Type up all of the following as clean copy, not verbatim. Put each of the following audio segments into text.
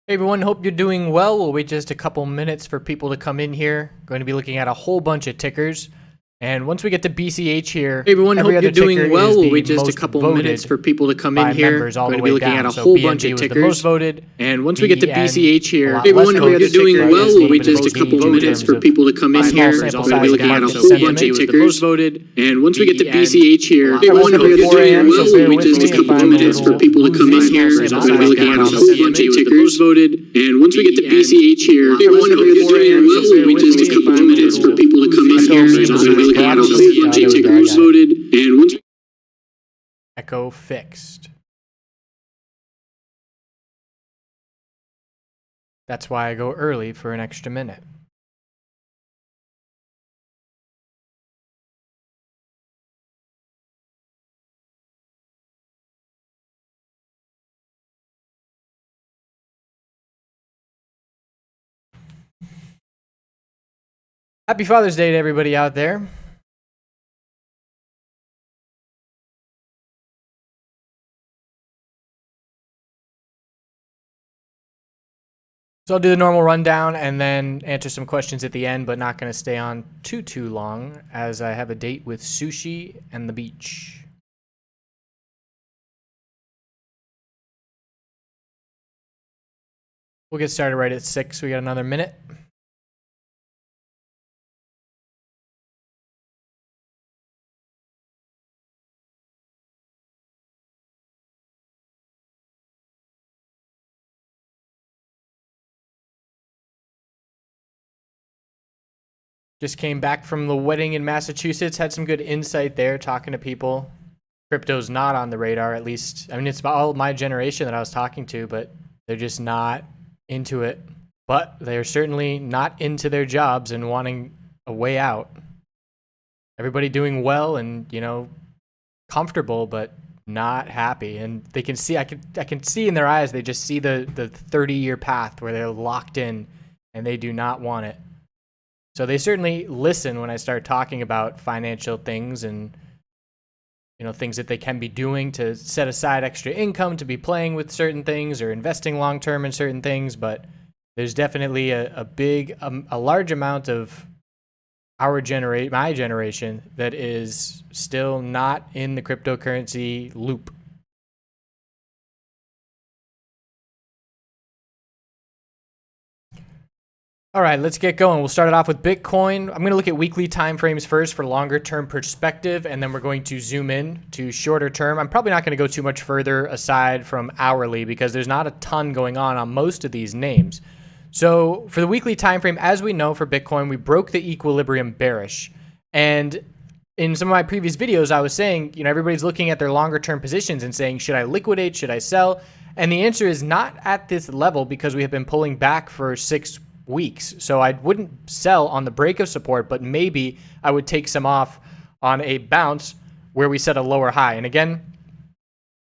Hey everyone, hope you're doing well. We'll wait just a couple minutes for people to come in here. Going to be looking at a whole bunch of tickers. And once we get to BCH here, hey everyone, hope you're doing well. We'll wait just a couple minutes for people to come in here. Going to be looking at a whole bunch of tickers. The most voted, and once we get to BCH here, hey everyone, hope you're doing well. We'll wait just a couple minutes for people to come in here. Going to be looking at a whole bunch of tickers. The most voted, and once we get to BCH here, hey everyone, hope you're doing well. We'll wait just a couple minutes for people to come in here. Going to be looking at a whole bunch of tickers. Voted, and once we get to BCH here, hey everyone, hope you're doing well. We'll wait just a couple minutes for people to come in here. Going to be looking at a whole bunch of tickers. Voted, and once Echo fixed. That's why I go early for an extra minute. Happy Father's Day to everybody out there. So I'll do the normal rundown and then answer some questions at the end, but not going to stay on too long as I have a date with sushi and the beach. We'll get started right at 6. We got another minute. Just came back from the wedding in Massachusetts, had some good insight there, talking to people. Crypto's not on the radar, at least. I mean, it's all my generation that I was talking to, but they're just not into it. But they're certainly not into their jobs and wanting a way out. Everybody doing well and, you know, comfortable, but not happy. And they can see, I can see in their eyes, they just see the 30-year path where they're locked in and they do not want it. So they certainly listen when I start talking about financial things and, you know, things that they can be doing to set aside extra income to be playing with certain things or investing long-term in certain things. But there's definitely a large amount of my generation that is still not in the cryptocurrency loop. All right, let's get going. We'll start it off with Bitcoin. I'm going to look at weekly time frames first for longer term perspective, and then we're going to zoom in to shorter term. I'm probably not going to go too much further aside from hourly because there's not a ton going on most of these names. So for the weekly time frame, as we know for Bitcoin, we broke the equilibrium bearish. And in some of my previous videos, I was saying, you know, everybody's looking at their longer term positions and saying, should I liquidate? Should I sell? And the answer is not at this level because we have been pulling back for 6 weeks. So I wouldn't sell on the break of support, but maybe I would take some off on a bounce where we set a lower high. And again,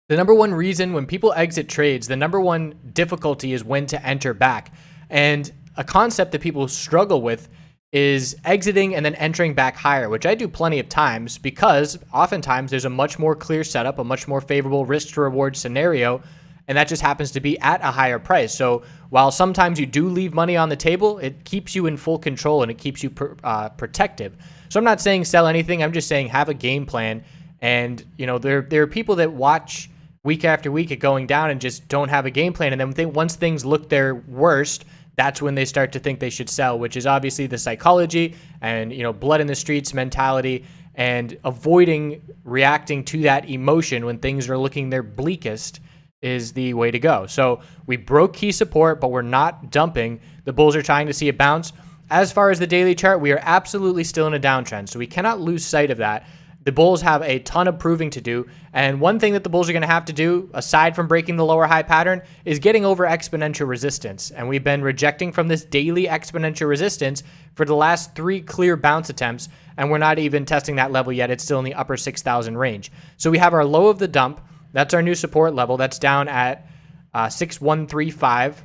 the number one reason when people exit trades, the number one difficulty is when to enter back. And a concept that people struggle with is exiting and then entering back higher, which I do plenty of times because oftentimes there's a much more clear setup, a much more favorable risk to reward scenario, and that just happens to be at a higher price. So while sometimes you do leave money on the table, it keeps you in full control and it keeps you protective. So I'm not saying sell anything. I'm just saying have a game plan. And you know, there are people that watch week after week it going down and just don't have a game plan. And then once things look their worst, that's when they start to think they should sell, which is obviously the psychology and, you know, blood in the streets mentality and avoiding reacting to that emotion when things are looking their bleakest is the way to go. So we broke key support, but we're not dumping. The bulls are trying to see a bounce. As far as the daily chart, we are absolutely still in a downtrend. So we cannot lose sight of that. The bulls have a ton of proving to do. And one thing that the bulls are going to have to do, aside from breaking the lower high pattern, is getting over exponential resistance. And we've been rejecting from this daily exponential resistance for the last 3 clear bounce attempts. And we're not even testing that level yet. It's still in the upper 6,000 range. So we have our low of the dump. That's our new support level. That's down at 6135.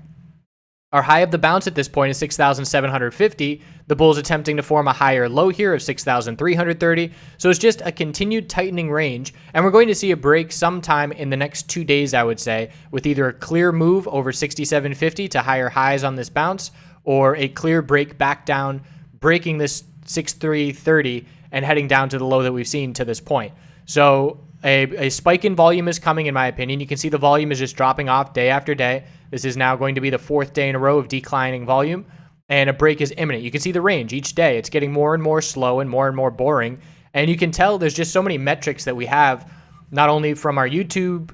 Our high of the bounce at this point is 6,750. The bull's attempting to form a higher low here of 6,330. So it's just a continued tightening range. And we're going to see a break sometime in the next 2 days, I would say, with either a clear move over 6,750 to higher highs on this bounce, or a clear break back down, breaking this 6,330 and heading down to the low that we've seen to this point. So a spike in volume is coming, in my opinion. You can see the volume is just dropping off day after day. This is now going to be the 4th day in a row of declining volume, and a break is imminent. You can see the range each day. It's getting more and more slow and more boring. And you can tell there's just so many metrics that we have, not only from our YouTube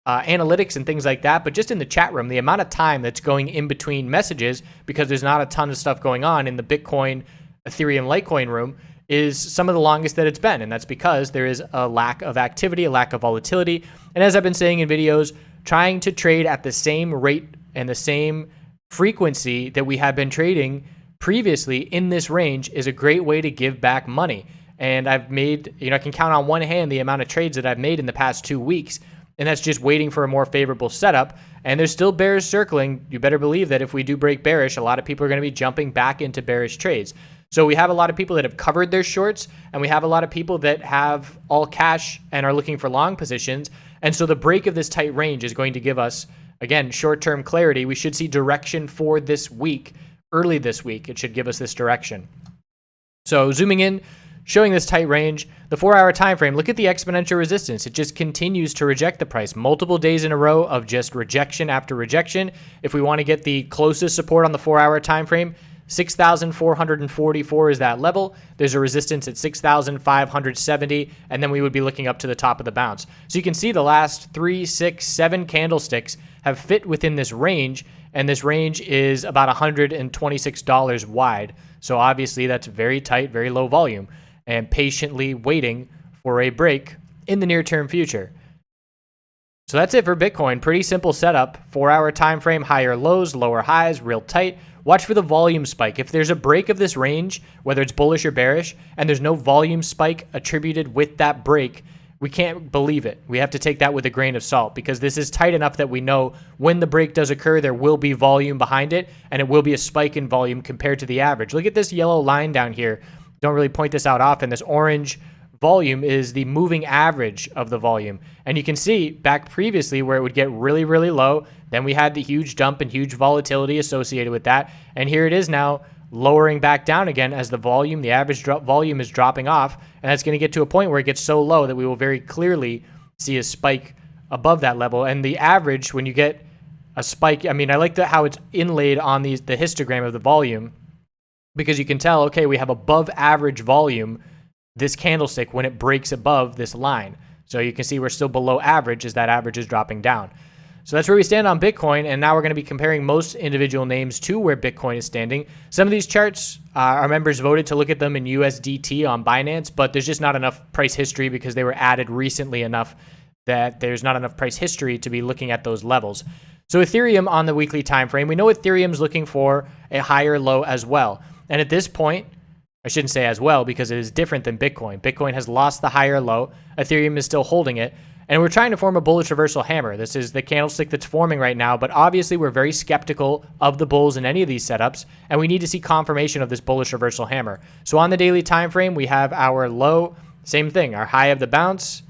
analytics and things like that, but just in the chat room, the amount of time that's going in between messages, because there's not a ton of stuff going on in the Bitcoin, Ethereum, Litecoin room, is some of the longest that it's been. And that's because there is a lack of activity, a lack of volatility. And as I've been saying in videos, trying to trade at the same rate and the same frequency that we have been trading previously in this range is a great way to give back money. And I've made, I can count on one hand the amount of trades that I've made in the past 2 weeks. And that's just waiting for a more favorable setup. And there's still bears circling. You better believe that if we do break bearish, a lot of people are going to be jumping back into bearish trades. So we have a lot of people that have covered their shorts, and we have a lot of people that have all cash and are looking for long positions. And so the break of this tight range is going to give us, again, short-term clarity. We should see direction for this week, early this week. It should give us this direction. So zooming in, showing this tight range, the 4-hour time frame, look at the exponential resistance. It just continues to reject the price. Multiple days in a row of just rejection after rejection. If we want to get the closest support on the 4-hour time frame, 6,444 is that level. There's a resistance at 6,570, and then we would be looking up to the top of the bounce. So you can see the last 3, 6, 7 candlesticks have fit within this range, and this range is about $126 wide. So obviously that's very tight, very low volume, and patiently waiting for a break in the near-term future. So that's it for Bitcoin. Pretty simple setup. 4-hour time frame, higher lows, lower highs, real tight. Watch for the volume spike. If there's a break of this range, whether it's bullish or bearish, and there's no volume spike attributed with that break, we can't believe it. We have to take that with a grain of salt, because this is tight enough that we know when the break does occur, there will be volume behind it, and it will be a spike in volume compared to the average. Look at this yellow line down here. Don't really point this out often. This orange volume is the moving average of the volume. And you can see back previously where it would get really, really low. Then we had the huge dump and huge volatility associated with that. And here it is now lowering back down again as the volume, the average volume is dropping off. And that's going to get to a point where it gets so low that we will very clearly see a spike above that level. And the average, when you get a spike, I mean, I like how it's inlaid on the histogram of the volume, because you can tell, okay, we have above average volume this candlestick when it breaks above this line. So you can see we're still below average as that average is dropping down. So that's where we stand on Bitcoin, and now we're going to be comparing most individual names to where Bitcoin is standing. Some of these charts, our members voted to look at them in USDT on Binance, but there's just not enough price history because they were added recently enough that there's not enough price history to be looking at those levels. So Ethereum on the weekly time frame, we know Ethereum's looking for a higher low as well. And at this point, I shouldn't say as well, because it is different than Bitcoin. Bitcoin has lost the higher low. Ethereum is still holding it. And we're trying to form a bullish reversal hammer. This is the candlestick that's forming right now, but obviously we're very skeptical of the bulls in any of these setups, and we need to see confirmation of this bullish reversal hammer. So on the daily time frame, we have our low, same thing, our high of the bounce,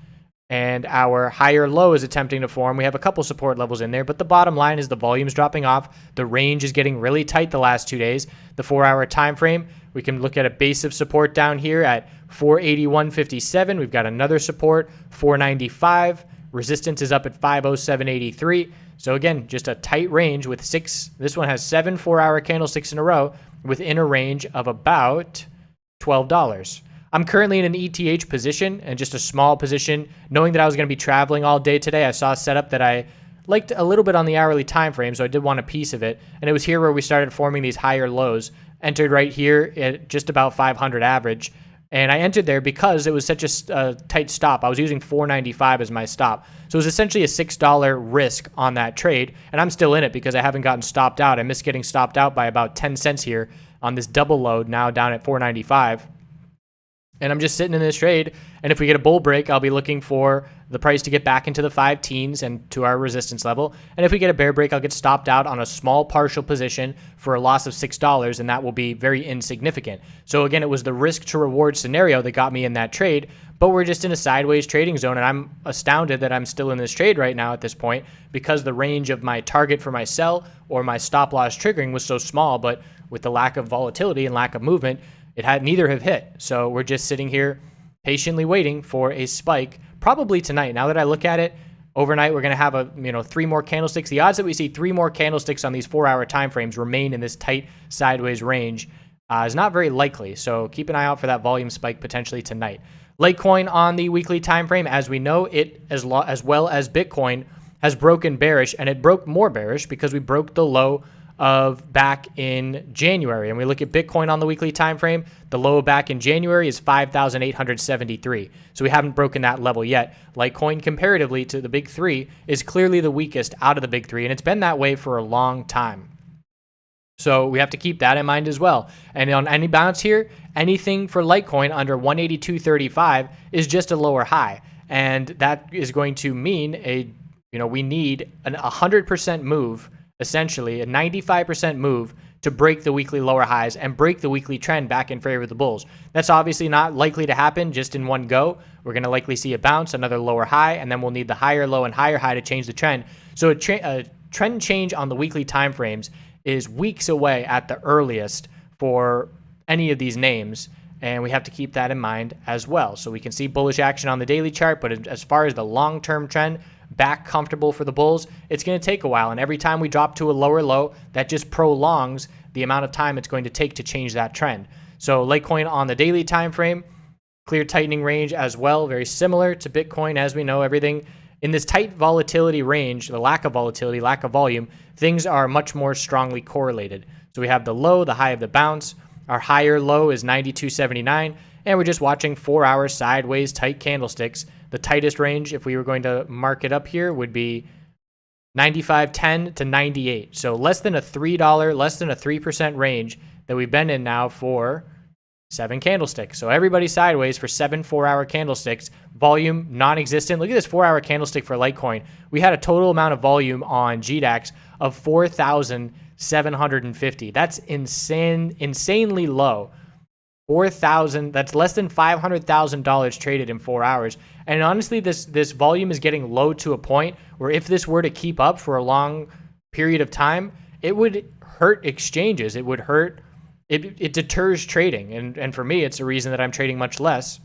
and our higher low is attempting to form. We have a couple support levels in there, but the bottom line is the volume's dropping off. The range is getting really tight the last 2 days. The 4-hour time frame, we can look at a base of support down here at 481.57. We've got another support, 495. Resistance is up at 507.83. So again, just a tight range with this one has 7 4-hour candlesticks in a row within a range of about $12. I'm currently in an ETH position, and just a small position. Knowing that I was going to be traveling all day today, I saw a setup that I liked a little bit on the hourly time frame, so I did want a piece of it. And it was here where we started forming these higher lows. Entered right here at just about 500 average. And I entered there because it was such a tight stop. I was using 495 as my stop. So it was essentially a $6 risk on that trade. And I'm still in it because I haven't gotten stopped out. I missed getting stopped out by about 10 cents here on this double load, now down at 495. And I'm just sitting in this trade, and if we get a bull break, I'll be looking for the price to get back into the 5 teens and to our resistance level. And if we get a bear break, I'll get stopped out on a small partial position for a loss of $6, and that will be very insignificant. So again, it was the risk to reward scenario that got me in that trade, but we're just in a sideways trading zone, and I'm astounded that I'm still in this trade right now at this point because the range of my target for my sell or my stop loss triggering was so small, but with the lack of volatility and lack of movement, neither have hit. So we're just sitting here patiently waiting for a spike, probably tonight. Now that I look at it, overnight we're going to have 3 more candlesticks. The odds that we see 3 more candlesticks on these 4-hour time frames remain in this tight sideways range is not very likely. So keep an eye out for that volume spike potentially tonight. Litecoin on the weekly time frame, as we know, it as well as Bitcoin has broken bearish, and it broke more bearish because we broke the low of back in January. And we look at Bitcoin on the weekly time frame, the low back in January is 5,873. So we haven't broken that level yet. Litecoin, comparatively to the big 3, is clearly the weakest out of the big 3, and it's been that way for a long time. So we have to keep that in mind as well. And on any bounce here, anything for Litecoin under 182.35 is just a lower high, and that is going to mean we need a 100% move, essentially a 95% move to break the weekly lower highs and break the weekly trend back in favor of the bulls. That's obviously not likely to happen just in one go. We're going to likely see a bounce, another lower high, and then we'll need the higher low and higher high to change the trend. So a trend change on the weekly time frames is weeks away at the earliest for any of these names, and we have to keep that in mind as well. So we can see bullish action on the daily chart, but as far as the long-term trend, back comfortable for the bulls, it's going to take a while. And every time we drop to a lower low, that just prolongs the amount of time it's going to take to change that trend. So Litecoin on the daily time frame, clear tightening range as well, very similar to Bitcoin. As we know, everything in this tight volatility range, the lack of volatility, lack of volume, things are much more strongly correlated. So we have the low, the high of the bounce. Our higher low is 92.79, and we're just watching 4-hour sideways tight candlesticks. The tightest range, if we were going to mark it up here, would be 95.10 to 98. So less than a $3, less than a 3% range that we've been in now for 7 candlesticks. So everybody sideways for 7 4-hour candlesticks. Volume non-existent. Look at this 4-hour candlestick for Litecoin. We had a total amount of volume on GDAX of 4,750. That's insanely low. 4,000. That's less than $500,000 traded in 4 hours. And honestly, this volume is getting low to a point where if this were to keep up for a long period of time, it would hurt exchanges. It would hurt. It deters trading, and for me, it's a reason that I'm trading much less.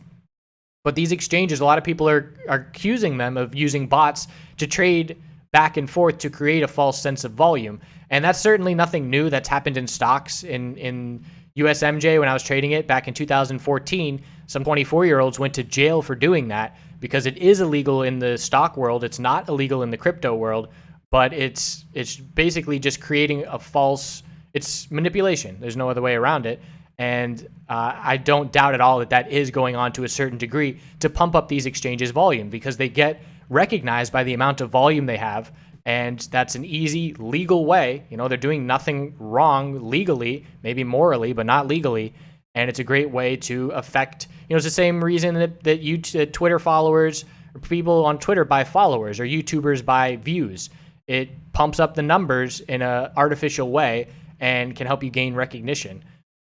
But these exchanges, a lot of people are accusing them of using bots to trade back and forth to create a false sense of volume. And that's certainly nothing new that's happened in stocks. In USMJ, when I was trading it back in 2014, some 24-year-olds went to jail for doing that because it is illegal in the stock world. It's not illegal in the crypto world, but it's basically just creating a false. It's manipulation. There's no other way around it. And I don't doubt at all that is going on to a certain degree to pump up these exchanges' volume because they get recognized by the amount of volume they have. And that's an easy legal way. They're doing nothing wrong legally, maybe morally, but not legally. And it's a great way to affect, it's the same reason that Twitter followers or people on Twitter buy followers or YouTubers buy views. It pumps up the numbers in an artificial way and can help you gain recognition.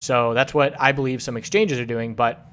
So that's what I believe some exchanges are doing, but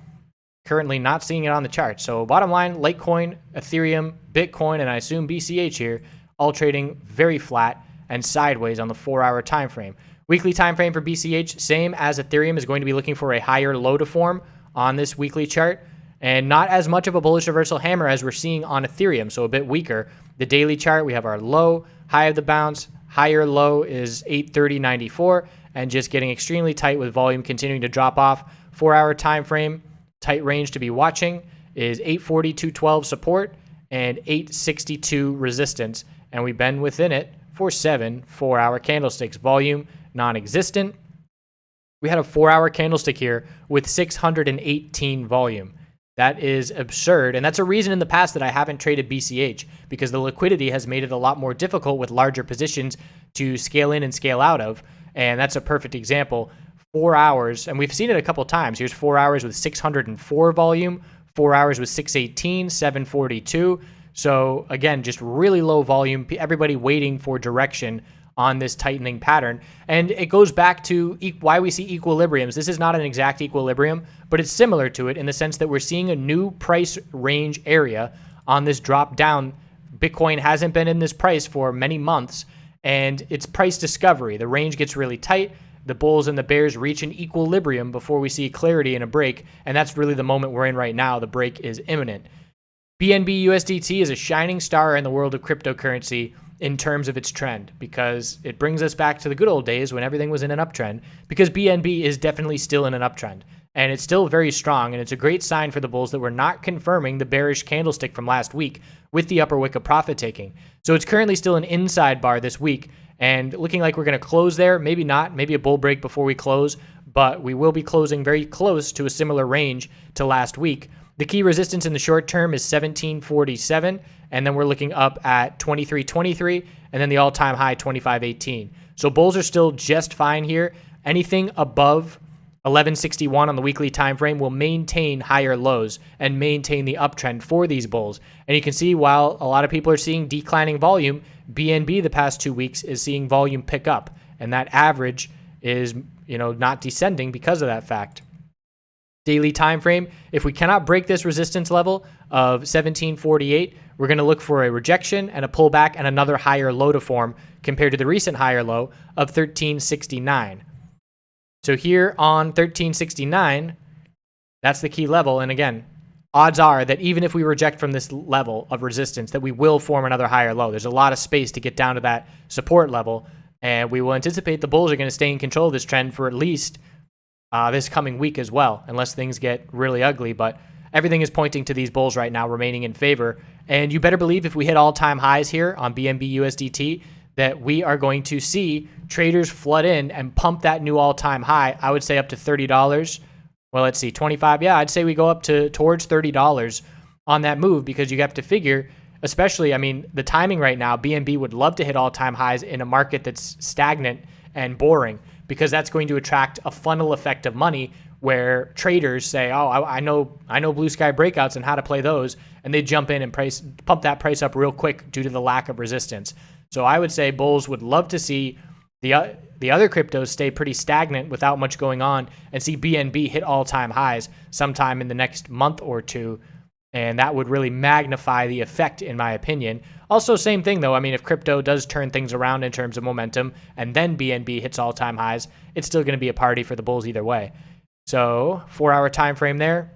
currently not seeing it on the chart. So bottom line, Litecoin, Ethereum, Bitcoin, and I assume BCH here, all trading very flat and sideways on the 4-hour time frame. Weekly time frame for BCH, same as Ethereum, is going to be looking for a higher low to form on this weekly chart, and not as much of a bullish reversal hammer as we're seeing on Ethereum, so a bit weaker. The daily chart, we have our low, high of the bounce, higher low is 830.94, and just getting extremely tight with volume continuing to drop off. 4-hour time frame, tight range to be watching is 840.212 support and 862 resistance, and we've been within it for 7 4-hour candlesticks. Volume non-existent. We had a 4-hour candlestick here with 618 volume. That is absurd, and that's a reason in the past that I haven't traded BCH, because the liquidity has made it a lot more difficult with larger positions to scale in and scale out of, and that's a perfect example. 4 hours, and we've seen it a couple times. Here's 4 hours with 604 volume, 4 hours with 618, 742. So again, just really low volume, everybody waiting for direction on this tightening pattern. And it goes back to why we see equilibriums. This is not an exact equilibrium, but it's similar to it in the sense that we're seeing a new price range area on this drop down. Bitcoin hasn't been in this price for many months, and it's price discovery. The range gets really tight. The bulls and the bears reach an equilibrium before we see clarity in a break, and that's really the moment we're in right now. The break is imminent. BNB USDT is a shining star in the world of cryptocurrency in terms of its trend, because it brings us back to the good old days when everything was in an uptrend, because BNB is definitely still in an uptrend, and it's still very strong, and it's a great sign for the bulls that we're not confirming the bearish candlestick from last week with the upper wick of profit taking. So it's currently still an inside bar this week, and looking like we're going to close there. Maybe not, maybe a bull break before we close, but we will be closing very close to a similar range to last week. The key resistance in the short term is 1747, and then we're looking up at 2323, and then the all-time high 2518. So bulls are still just fine here. Anything above 1161 on the weekly time frame will maintain higher lows and maintain the uptrend for these bulls. And you can see, while a lot of people are seeing declining volume, BNB the past 2 weeks is seeing volume pick up, and that average is, not descending because of that fact. Daily time frame, if we cannot break this resistance level of 1748, we're going to look for a rejection and a pullback and another higher low to form compared to the recent higher low of 1369. So here on 1369, that's the key level. And again, odds are that even if we reject from this level of resistance, that we will form another higher low. There's a lot of space to get down to that support level, and we will anticipate the bulls are going to stay in control of this trend for at least this coming week as well, unless things get really ugly. But everything is pointing to these bulls right now remaining in favor. And you better believe if we hit all-time highs here on BNB USDT, that we are going to see traders flood in and pump that new all-time high. I would say up to $30. Well, let's see, 25. Yeah, I'd say we go up to towards $30 on that move, because you have to figure, especially, the timing right now, BNB would love to hit all-time highs in a market that's stagnant and boring, because that's going to attract a funnel effect of money where traders say, oh, I know blue sky breakouts and how to play those, and they jump in and pump that price up real quick due to the lack of resistance. So I would say bulls would love to see the other cryptos stay pretty stagnant without much going on, and see BNB hit all-time highs sometime in the next month or two, and that would really magnify the effect, in my opinion. Also, same thing though, if crypto does turn things around in terms of momentum and then BNB hits all-time highs, it's still going to be a party for the bulls either way. So 4-hour time frame there,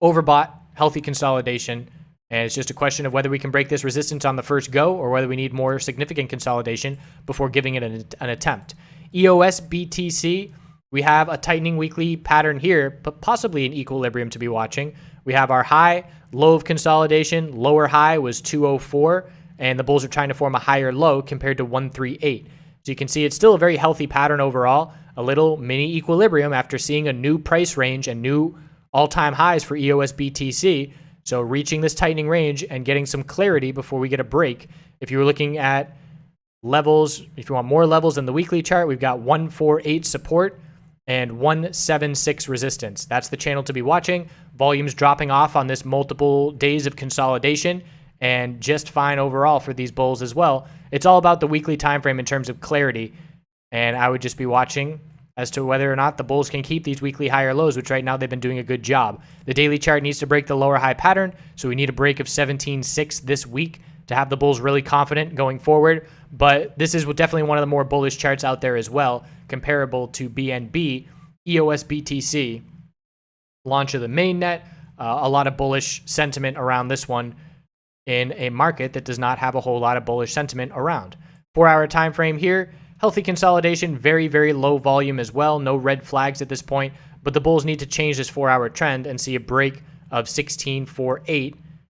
overbought, healthy consolidation, and it's just a question of whether we can break this resistance on the first go, or whether we need more significant consolidation before giving it an attempt. EOS BTC, we have a tightening weekly pattern here, but possibly an equilibrium to be watching. We have our high, low of consolidation, lower high was 204, and the bulls are trying to form a higher low compared to 138. So you can see it's still a very healthy pattern overall, a little mini equilibrium after seeing a new price range and new all-time highs for EOS BTC. So reaching this tightening range and getting some clarity before we get a break. If you were looking at levels, if you want more levels in the weekly chart, we've got 148 support and 176 resistance. That's the channel to be watching. Volumes dropping off on this multiple days of consolidation, and just fine overall for these bulls as well. It's all about the weekly time frame in terms of clarity, and I would just be watching as to whether or not the bulls can keep these weekly higher lows, which right now they've been doing a good job. The daily chart needs to break the lower high pattern, so we need a break of 17.6 this week to have the bulls really confident going forward. But this is definitely one of the more bullish charts out there as well, comparable to BNB. EOS BTC, launch of the mainnet, a lot of bullish sentiment around this one in a market that does not have a whole lot of bullish sentiment around. 4-hour time frame here, healthy consolidation, very, very low volume as well, no red flags at this point, but the bulls need to change this 4-hour trend and see a break of 16.48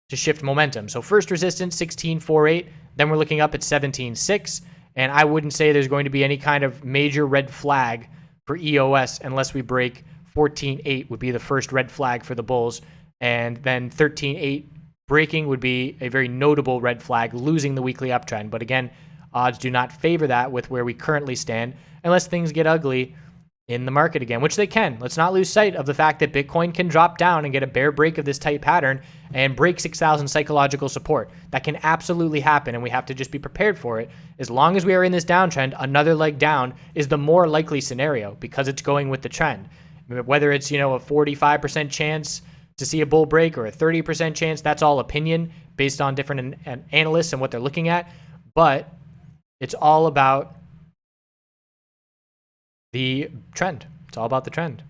to shift momentum. So first resistance, 16.48, then we're looking up at 17.6, and I wouldn't say there's going to be any kind of major red flag for EOS unless we break 14.8 would be the first red flag for the bulls, and then 13.8 breaking would be a very notable red flag, losing the weekly uptrend. But again, odds do not favor that with where we currently stand, unless things get ugly in the market again, which they can. Let's not lose sight of the fact that Bitcoin can drop down and get a bear break of this tight pattern and break 6,000 psychological support. That can absolutely happen, and we have to just be prepared for it. As long as we are in this downtrend, another leg down is the more likely scenario because it's going with the trend. Whether it's, a 45% chance to see a bull break or a 30% chance, that's all opinion based on different analysts and what they're looking at. But it's all about the trend. It's all about the trend.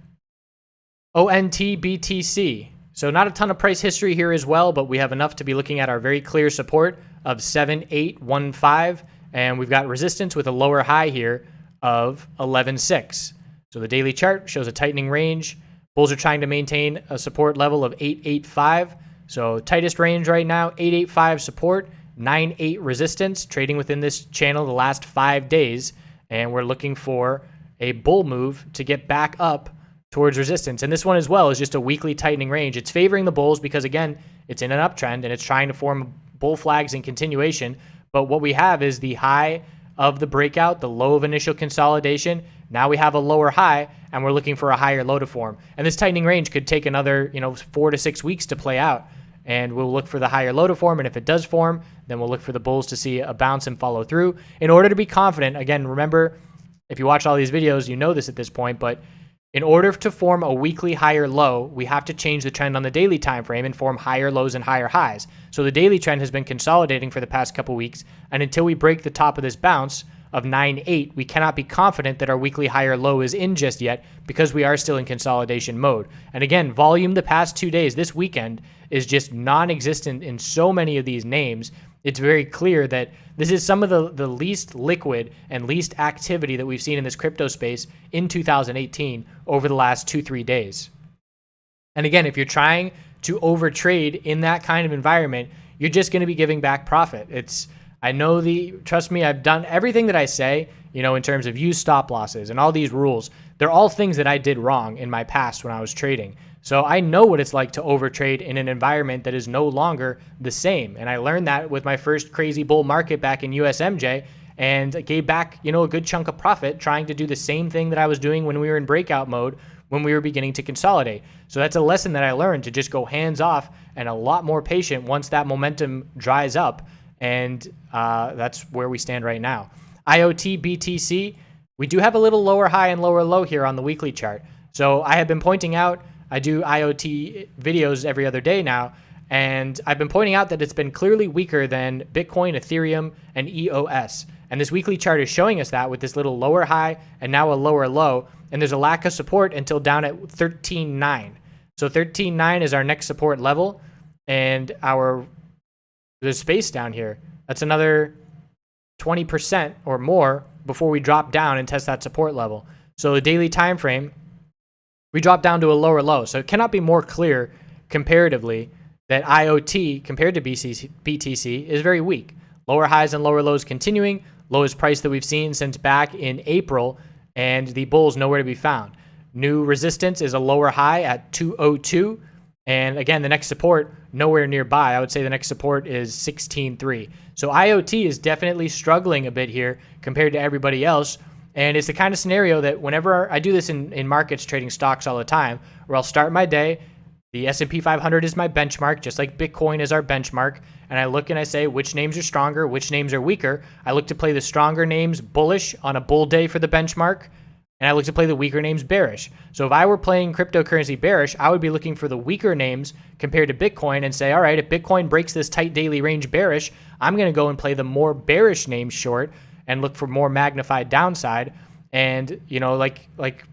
ONTBTC. So not a ton of price history here as well, but we have enough to be looking at our very clear support of 7815, and we've got resistance with a lower high here of 11.6. So the daily chart shows a tightening range. Bulls are trying to maintain a support level of 885. So tightest range right now, 885 support, 9.8 resistance, trading within this channel the last 5 days, and we're looking for a bull move to get back up towards resistance. And this one as well is just a weekly tightening range. It's favoring the bulls because, again, it's in an uptrend and it's trying to form bull flags in continuation. But what we have is the high of the breakout, the low of initial consolidation. Now we have a lower high and we're looking for a higher low to form. And this tightening range could take another 4 to 6 weeks to play out. And we'll look for the higher low to form. And if it does form, then we'll look for the bulls to see a bounce and follow through. In order to be confident, again, remember, if you watch all these videos, you know this at this point, but in order to form a weekly higher low, we have to change the trend on the daily time frame and form higher lows and higher highs. So the daily trend has been consolidating for the past couple weeks, and until we break the top of this bounce of 9.8, we cannot be confident that our weekly higher low is in just yet because we are still in consolidation mode. And again, volume the past 2 days, this weekend, is just non-existent in so many of these names. It's very clear that this is some of the least liquid and least activity that we've seen in this crypto space in 2018 over the last 2-3 days. And again, if you're trying to overtrade in that kind of environment, you're just going to be giving back profit. Trust me, I've done everything that I say, in terms of use stop losses and all these rules. They're all things that I did wrong in my past when I was trading. So I know what it's like to overtrade in an environment that is no longer the same. And I learned that with my first crazy bull market back in USMJ and gave back, a good chunk of profit trying to do the same thing that I was doing when we were in breakout mode, when we were beginning to consolidate. So that's a lesson that I learned, to just go hands off and a lot more patient once that momentum dries up. And that's where we stand right now. IOTA BTC, we do have a little lower high and lower low here on the weekly chart. So I have been pointing out, I do IoT videos every other day now, and I've been pointing out that it's been clearly weaker than Bitcoin, Ethereum, and EOS. And this weekly chart is showing us that with this little lower high and now a lower low, and there's a lack of support until down at 13.9. So 13.9 is our next support level, and there's space down here. That's another 20% or more before we drop down and test that support level. So the daily time frame, we drop down to a lower low. So it cannot be more clear comparatively that IoT compared to BTC is very weak. Lower highs and lower lows continuing, lowest price that we've seen since back in April, and the bulls nowhere to be found. New resistance is a lower high at 202, and again, the next support nowhere nearby. I would say the next support is 16.3. So IoT is definitely struggling a bit here compared to everybody else. And it's the kind of scenario that whenever I do this in markets, trading stocks all the time, where I'll start my day, the S&P 500 is my benchmark, just like Bitcoin is our benchmark. And I look and I say, which names are stronger, which names are weaker. I look to play the stronger names bullish on a bull day for the benchmark. And I look to play the weaker names bearish. So if I were playing cryptocurrency bearish, I would be looking for the weaker names compared to Bitcoin and say, all right, if Bitcoin breaks this tight daily range bearish, I'm going to go and play the more bearish names short and look for more magnified downside. And, like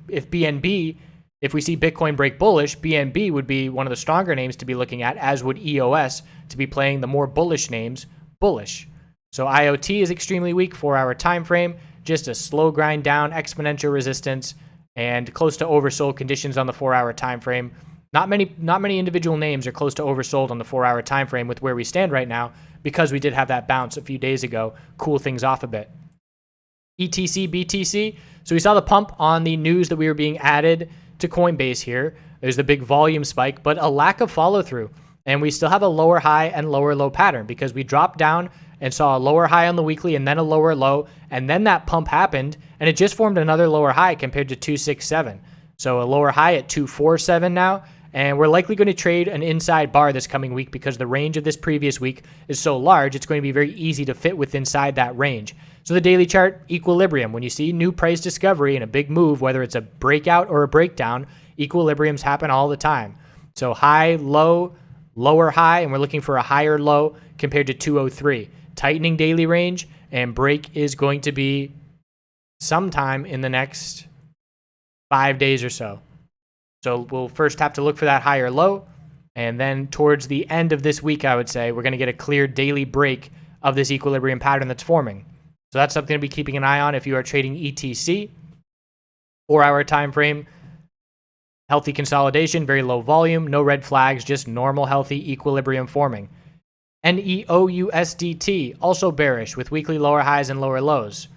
if BNB, if we see Bitcoin break bullish, BNB would be one of the stronger names to be looking at, as would EOS, to be playing the more bullish names bullish. So IoT is extremely weak, 4-hour time frame, just a slow grind down, exponential resistance, and close to oversold conditions on the 4-hour time frame. Not many individual names are close to oversold on the 4-hour time frame with where we stand right now, because we did have that bounce a few days ago, cool things off a bit. ETC, BTC. So we saw the pump on the news that we were being added to Coinbase here. There's the big volume spike, but a lack of follow through. And we still have a lower high and lower low pattern because we dropped down and saw a lower high on the weekly and then a lower low, and then that pump happened, and it just formed another lower high compared to 267. So a lower high at 247 now, and we're likely going to trade an inside bar this coming week because the range of this previous week is so large, it's going to be very easy to fit with inside that range. So the daily chart, equilibrium. When you see new price discovery and a big move, whether it's a breakout or a breakdown, equilibriums happen all the time. So high, low, lower high, and we're looking for a higher low compared to 203. Tightening daily range, and break is going to be sometime in the next 5 days or so. So we'll first have to look for that higher low, and then towards the end of this week, I would say, we're going to get a clear daily break of this equilibrium pattern that's forming. So that's something to be keeping an eye on if you are trading ETC. 4-hour time frame, healthy consolidation, very low volume, no red flags, just normal healthy equilibrium forming. NEOUSDT, also bearish with weekly lower highs and lower lows.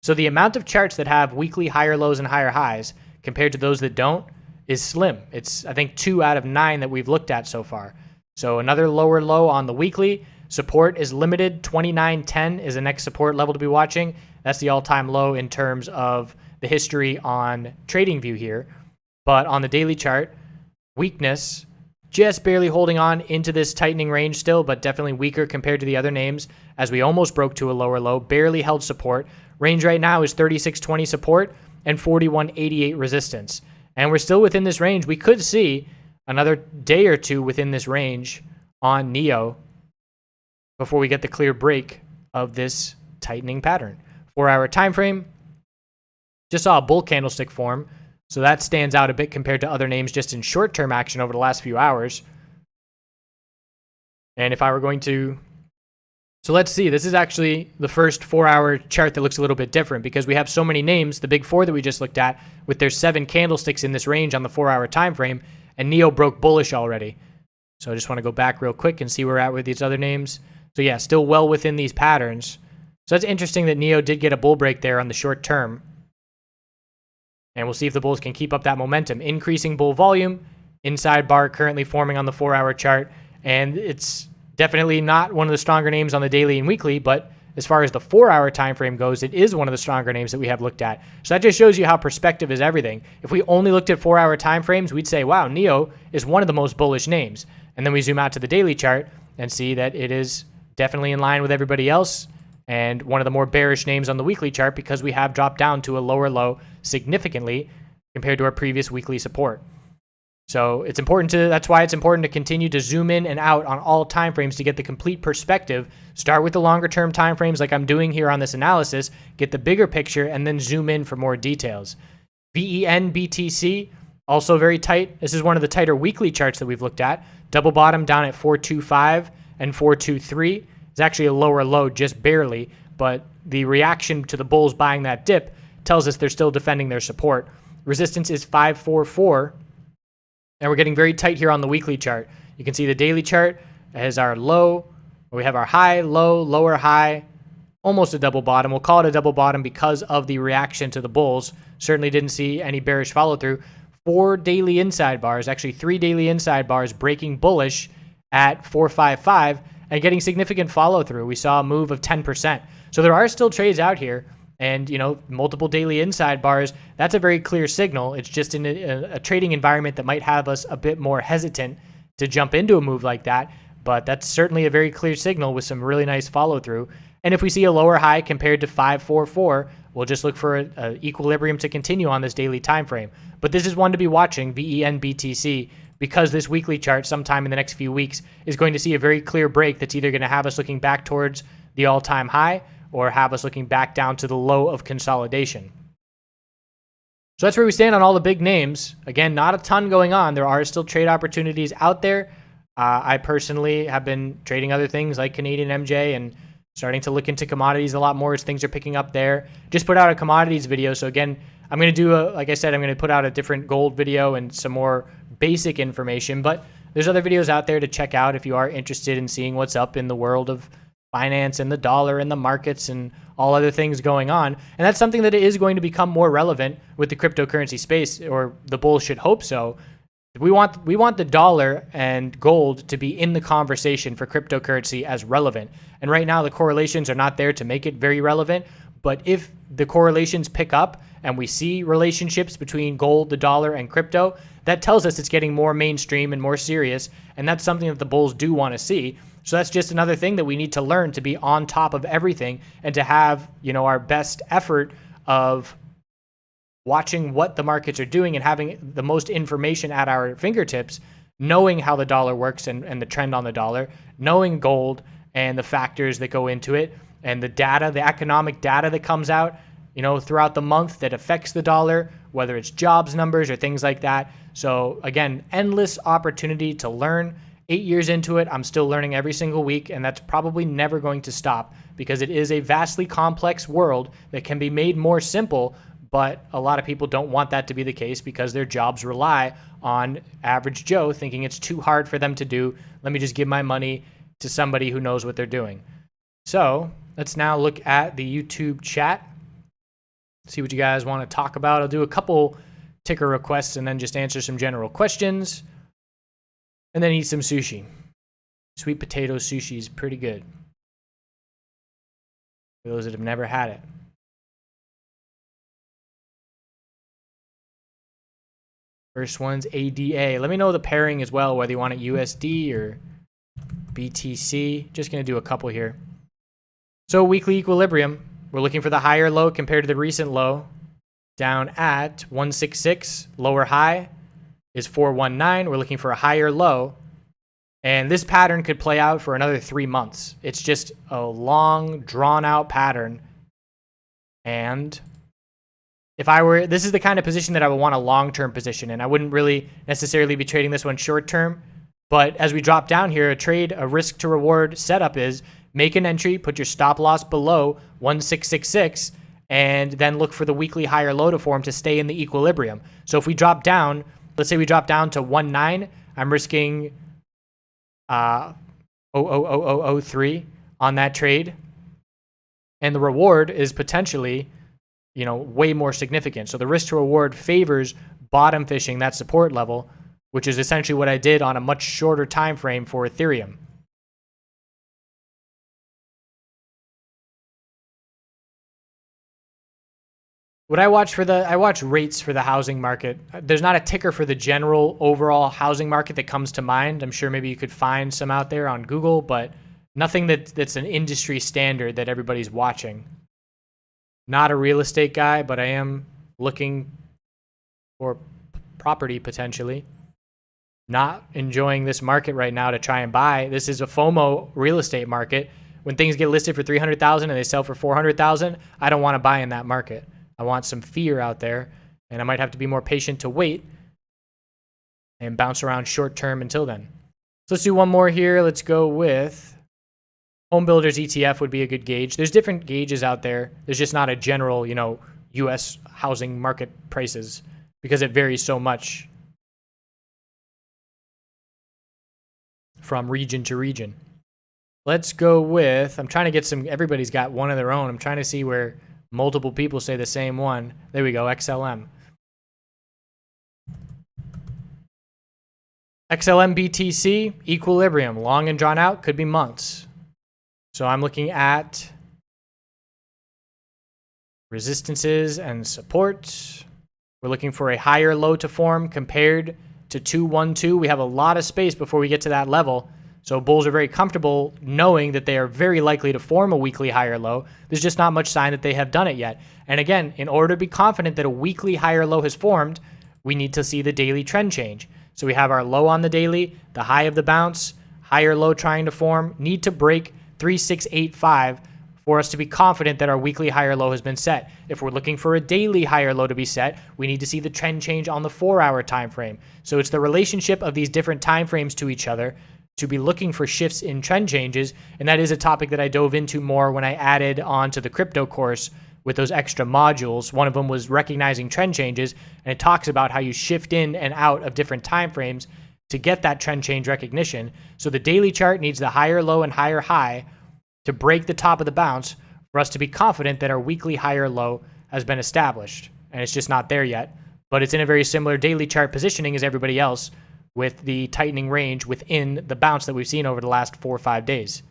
So the amount of charts that have weekly higher lows and higher highs compared to those that don't is slim. It's, I think, 2 out of 9 that we've looked at so far. So another lower low on the weekly. Support is limited. 29.10 is the next support level to be watching. That's the all-time low in terms of the history on TradingView here. But on the daily chart, weakness, just barely holding on into this tightening range still, but definitely weaker compared to the other names as we almost broke to a lower low, barely held support. Range right now is 36.20 support and 41.88 resistance. And we're still within this range. We could see another day or two within this range on NEO before we get the clear break of this tightening pattern. 4-hour time frame, just saw a bull candlestick form. So that stands out a bit compared to other names just in short-term action over the last few hours. And if I were going to... So let's see. This is actually the first 4-hour chart that looks a little bit different because we have so many names, the big four that we just looked at, with their 7 candlesticks in this range on the 4-hour time frame, and NEO broke bullish already. So I just want to go back real quick and see where we're at with these other names. So yeah, still well within these patterns. So that's interesting that NEO did get a bull break there on the short term. And we'll see if the bulls can keep up that momentum. Increasing bull volume, inside bar currently forming on the 4-hour chart. And it's definitely not one of the stronger names on the daily and weekly, but as far as the 4-hour time frame goes, it is one of the stronger names that we have looked at. So that just shows you how perspective is everything. If we only looked at 4-hour time frames, we'd say, wow, NEO is one of the most bullish names. And then we zoom out to the daily chart and see that it is definitely in line with everybody else and one of the more bearish names on the weekly chart because we have dropped down to a lower low significantly compared to our previous weekly support. So it's important to, that's why it's important to continue to zoom in and out on all time frames to get the complete perspective. Start with the longer term time frames like I'm doing here on this analysis, get the bigger picture, and then zoom in for more details. Vechain BTC, also very tight. This is one of the tighter weekly charts that we've looked at. Double bottom down at 425 and 423. It's actually a lower low, just barely, but the reaction to the bulls buying that dip tells us they're still defending their support. Resistance is 544, and we're getting very tight here on the weekly chart. You can see the daily chart as our low. We have our high, low, lower high, almost a double bottom. We'll call it a double bottom because of the reaction to the bulls. Certainly didn't see any bearish follow through. 4 daily inside bars, actually 3 daily inside bars breaking bullish at 455 and getting significant follow through. We saw a move of 10%. So there are still trades out here. And, you know, multiple daily inside bars, that's a very clear signal. It's just in a trading environment that might have us a bit more hesitant to jump into a move like that. But that's certainly a very clear signal with some really nice follow through. And if we see a lower high compared to 544, we'll just look for an equilibrium to continue on this daily time frame. But this is one to be watching, Vechain BTC, because this weekly chart sometime in the next few weeks is going to see a very clear break that's either going to have us looking back towards the all-time high or have us looking back down to the low of consolidation. So that's where we stand on all the big names. Again, not a ton going on. There are still trade opportunities out there. I personally have been trading other things like Canadian MJ and starting to look into commodities a lot more as things are picking up there. Just put out a commodities video. So again, I'm going to do like I said, I'm going to put out a different gold video and some more basic information, but there's other videos out there to check out if you are interested in seeing what's up in the world of finance and the dollar and the markets and all other things going on. And that's something that is going to become more relevant with the cryptocurrency space, or the bulls should hope so, We want the dollar and gold to be in the conversation for cryptocurrency as relevant. And right now the correlations are not there to make it very relevant. But if the correlations pick up and we see relationships between gold, the dollar, and crypto, that tells us it's getting more mainstream and more serious. And that's something that the bulls do want to see. So that's just another thing that we need to learn to be on top of everything and to have, our best effort of watching what the markets are doing and having the most information at our fingertips, knowing how the dollar works and the trend on the dollar, knowing gold and the factors that go into it, and the data, the economic data that comes out, throughout the month that affects the dollar, whether it's jobs numbers or things like that. So again, endless opportunity to learn. 8 years into it, I'm still learning every single week, and that's probably never going to stop because it is a vastly complex world that can be made more simple. But a lot of people don't want that to be the case because their jobs rely on average Joe thinking it's too hard for them to do. Let me just give my money to somebody who knows what they're doing. So let's now look at the YouTube chat, see what you guys want to talk about. I'll do a couple ticker requests and then just answer some general questions and then eat some sushi. Sweet potato sushi is pretty good for those that have never had it. First one's ADA. Let me know the pairing as well, whether you want it USD or BTC. Just going to do a couple here. So weekly equilibrium, we're looking for the higher low compared to the recent low. Down at 166, lower high is 419. We're looking for a higher low. And this pattern could play out for another 3 months. It's just a long, drawn-out pattern. And this is the kind of position that I would want a long-term position in. I wouldn't really necessarily be trading this one short-term. But as we drop down here, a risk to reward setup is make an entry, put your stop loss below 1666, and then look for the weekly higher low to form to stay in the equilibrium. So if we drop down, let's say we drop down to 19, I'm risking 0.00003 on that trade. And the reward is potentially way more significant. So the risk to reward favors bottom fishing that support level, which is essentially what I did on a much shorter time frame for Ethereum. I watch rates for the housing market. There's not a ticker for the general overall housing market that comes to mind. I'm sure maybe you could find some out there on Google, but nothing that's an industry standard that everybody's watching. Not a real estate guy, but I am looking for property potentially. Not enjoying this market right now to try and buy. This is a FOMO real estate market. When things get listed for $300,000 and they sell for $400,000, I don't want to buy in that market. I want some fear out there, and I might have to be more patient to wait and bounce around short term until then. So let's do one more here. Let's go with Home Builders ETF would be a good gauge. There's different gauges out there. There's just not a general, U.S. housing market prices because it varies so much from region to region. Let's go with, I'm trying to get everybody's got one of their own. I'm trying to see where multiple people say the same one. There we go, XLM. XLM BTC, equilibrium, long and drawn out, could be months. So I'm looking at resistances and supports. We're looking for a higher low to form compared to 212. We have a lot of space before we get to that level. So bulls are very comfortable knowing that they are very likely to form a weekly higher low. There's just not much sign that they have done it yet. And again, in order to be confident that a weekly higher low has formed, we need to see the daily trend change. So we have our low on the daily, the high of the bounce, higher low trying to form, need to break 3685 for us to be confident that our weekly higher low has been set. If we're looking for a daily higher low to be set, we need to see the trend change on the 4-hour time frame. So it's the relationship of these different time frames to each other to be looking for shifts in trend changes. And that is a topic that I dove into more when I added on to the crypto course with those extra modules. One of them was recognizing trend changes, and it talks about how you shift in and out of different time frames to get that trend change recognition. So the daily chart needs the higher low and higher high to break the top of the bounce for us to be confident that our weekly higher low has been established. And it's just not there yet. but it's in a very similar daily chart positioning as everybody else, with the tightening range within the bounce that we've seen over the last 4 or 5 days.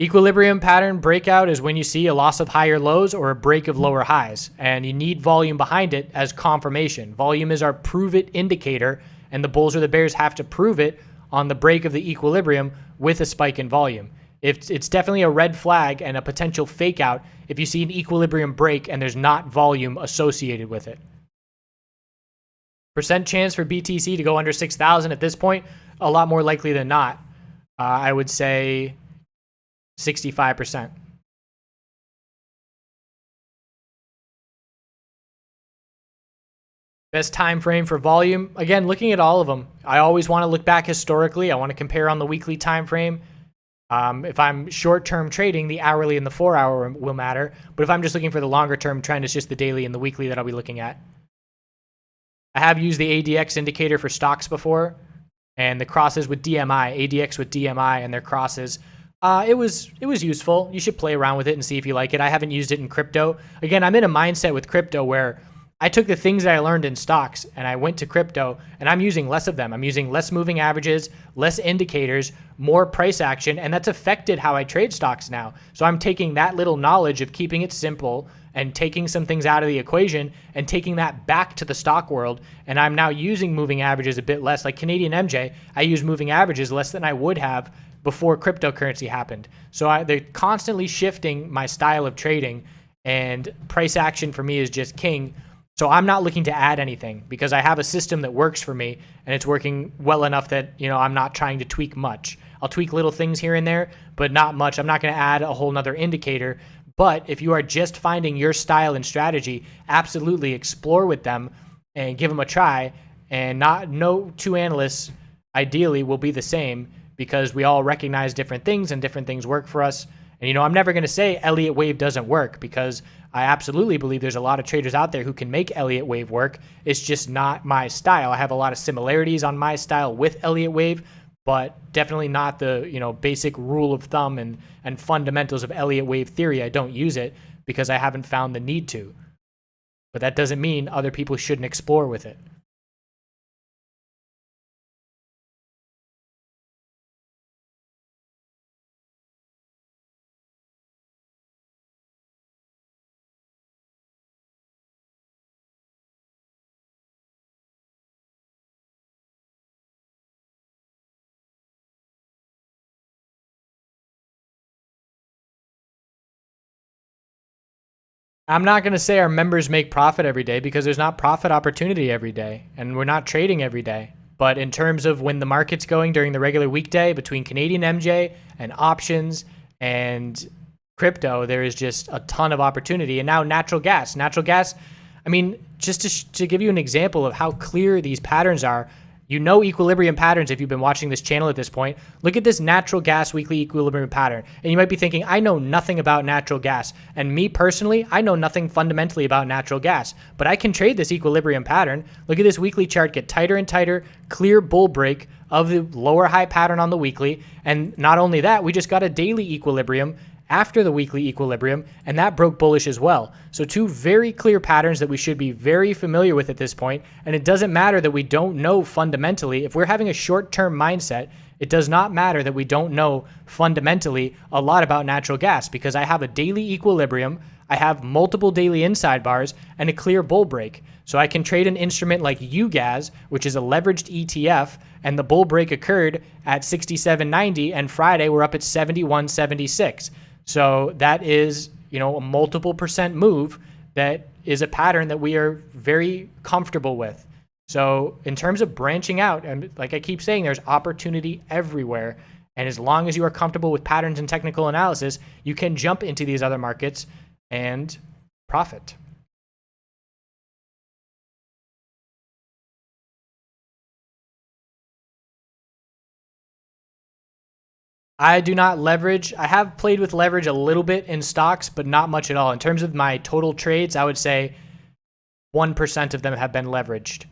Equilibrium pattern breakout is when you see a loss of higher lows or a break of lower highs, and you need volume behind it as confirmation. Volume is our prove it indicator, and the bulls or the bears have to prove it on the break of the equilibrium with a spike in volume. It's definitely a red flag and a potential fake out if you see an equilibrium break and there's not volume associated with it. Percent chance for BTC to go under 6,000 at this point, a lot more likely than not. I would say 65%. Best time frame for volume. Again, looking at all of them, I always want to look back historically. I want to compare on the weekly time frame. If I'm short-term trading, the hourly and the 4-hour will matter. But if I'm just looking for the longer term trend, it's just the daily and the weekly that I'll be looking at. I have used the ADX indicator for stocks before, and the crosses with DMI, ADX with DMI and their crosses. It was useful. You should play around with it and see if you like it. I haven't used it in crypto. Again, I'm in a mindset with crypto where I took the things that I learned in stocks and I went to crypto, and I'm using less of them. I'm using less moving averages, less indicators, more price action, and that's affected how I trade stocks now. So I'm taking that little knowledge of keeping it simple and taking some things out of the equation and taking that back to the stock world. And I'm now using moving averages a bit less. Like Canadian MJ, I use moving averages less than I would have before cryptocurrency happened. So they're constantly shifting my style of trading, and price action for me is just king. So I'm not looking to add anything because I have a system that works for me, and it's working well enough that, I'm not trying to tweak much. I'll tweak little things here and there, but not much. I'm not going to add a whole nother indicator. But if you are just finding your style and strategy, absolutely explore with them and give them a try. And no two analysts ideally will be the same, because we all recognize different things and different things work for us. And, I'm never going to say Elliott Wave doesn't work, because I absolutely believe there's a lot of traders out there who can make Elliott Wave work. It's just not my style. I have a lot of similarities on my style with Elliott Wave, but definitely not the, basic rule of thumb and fundamentals of Elliott Wave theory. I don't use it because I haven't found the need to. But that doesn't mean other people shouldn't explore with it. I'm not going to say our members make profit every day, because there's not profit opportunity every day, and we're not trading every day. But in terms of when the market's going during the regular weekday between Canadian MJ and options and crypto, there is just a ton of opportunity. And now natural gas. I mean, just to give you an example of how clear these patterns are, equilibrium patterns if you've been watching this channel at this point. Look at this natural gas weekly equilibrium pattern. And you might be thinking, I know nothing about natural gas. And me personally, I know nothing fundamentally about natural gas. But I can trade this equilibrium pattern. Look at this weekly chart get tighter and tighter, clear bull break of the lower high pattern on the weekly. And not only that, we just got a daily equilibrium after the weekly equilibrium, and that broke bullish as well. So two very clear patterns that we should be very familiar with at this point. And it doesn't matter that we don't know fundamentally. If we're having a short-term mindset, it does not matter that we don't know fundamentally a lot about natural gas, because I have a daily equilibrium, I have multiple daily inside bars, and a clear bull break. So I can trade an instrument like UGAZ, which is a leveraged ETF, and the bull break occurred at 67.90, and Friday we're up at 71.76. So that is, a multiple percent move that is a pattern that we are very comfortable with. So in terms of branching out, and like I keep saying, there's opportunity everywhere. And as long as you are comfortable with patterns and technical analysis, you can jump into these other markets and profit. I do not leverage. I have played with leverage a little bit in stocks, but not much at all. In terms of my total trades, I would say 1% of them have been leveraged.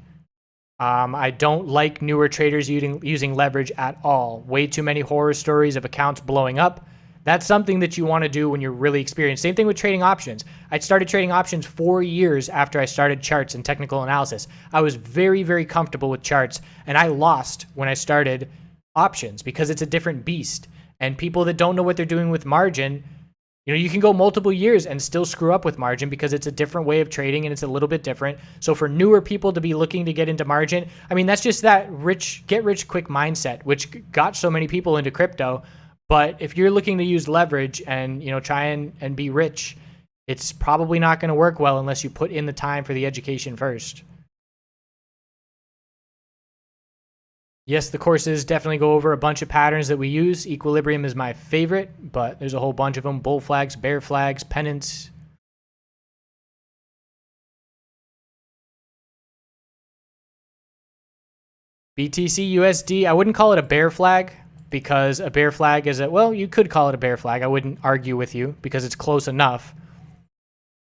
I don't like newer traders using leverage at all. Way too many horror stories of accounts blowing up That's something that you want to do when you're really experienced. Same thing with trading options. I started trading options 4 years after I started charts and technical analysis. I was very, very comfortable with charts, and I lost when I started options because it's a different beast. And people that don't know what they're doing with margin, you can go multiple years and still screw up with margin because it's a different way of trading and it's a little bit different. So for newer people to be looking to get into margin, I mean, that's just that get rich quick mindset, which got so many people into crypto. But if you're looking to use leverage and, try and be rich, it's probably not going to work well unless you put in the time for the education first. Yes, the courses definitely go over a bunch of patterns that we use. Equilibrium is my favorite, but there's a whole bunch of them. Bull flags, bear flags, pennants. BTC USD, I wouldn't call it a bear flag because a bear flag is you could call it a bear flag. I wouldn't argue with you because it's close enough.